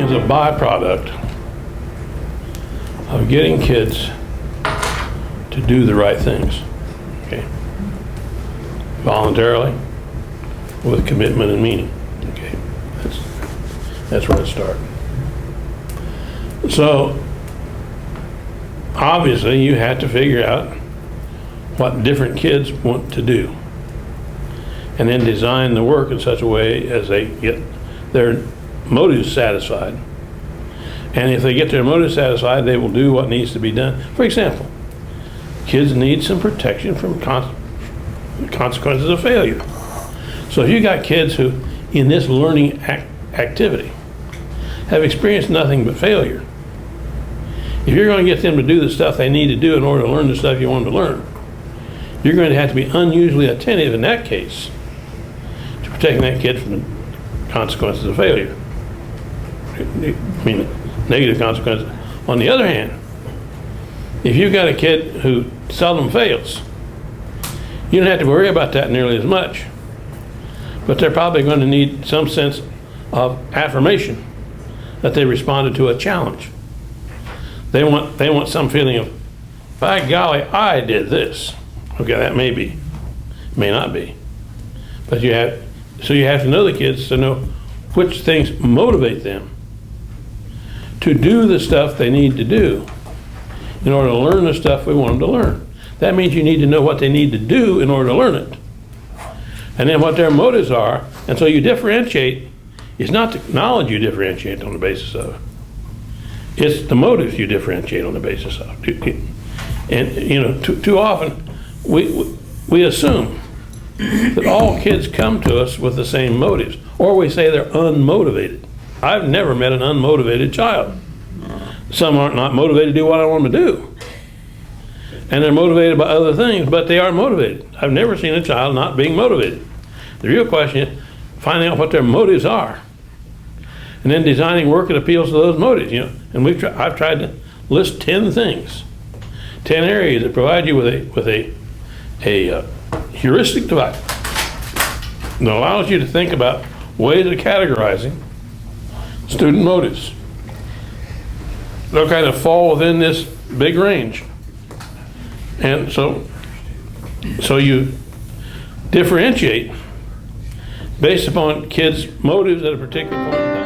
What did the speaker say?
is a byproduct of getting kids to do the right things, okay? Voluntarily, with commitment and meaning, okay? That's where it starts. So, obviously, you have to figure out what different kids want to do, and then design the work in such a way as they get their motives satisfied. And if they get their motives satisfied, they will do what needs to be done. For example, kids need some protection from consequences of failure. So if you got kids who, in this learning activity, have experienced nothing but failure, if you're going to get them to do the stuff they need to do in order to learn the stuff you want them to learn, you're going to have to be unusually attentive in that case to protecting that kid from the consequences of failure. I mean, negative consequences. On the other hand, if you've got a kid who seldom fails, you don't have to worry about that nearly as much. But they're probably going to need some sense of affirmation that they responded to a challenge. They want some feeling of, by golly, I did this. Okay, that may be, may not be. But you have to know the kids to know which things motivate them to do the stuff they need to do in order to learn the stuff we want them to learn. That means you need to know what they need to do in order to learn it. And then what their motives are, and so you differentiate. It's not the knowledge you differentiate on the basis of. It's the motives you differentiate on the basis of. And you know, too often we assume that all kids come to us with the same motives, or we say they're unmotivated. I've never met an unmotivated child. Some aren't not motivated to do what I want them to do, and they're motivated by other things, but they are motivated. I've never seen a child not being motivated. The real question is finding out what their motives are, and then designing work that appeals to those motives. You know, and I've tried to list 10 things, 10 areas that provide you with a heuristic device that allows you to think about ways of categorizing student motives. They'll kind of fall within this big range. And so you differentiate based upon kids' motives at a particular point in time.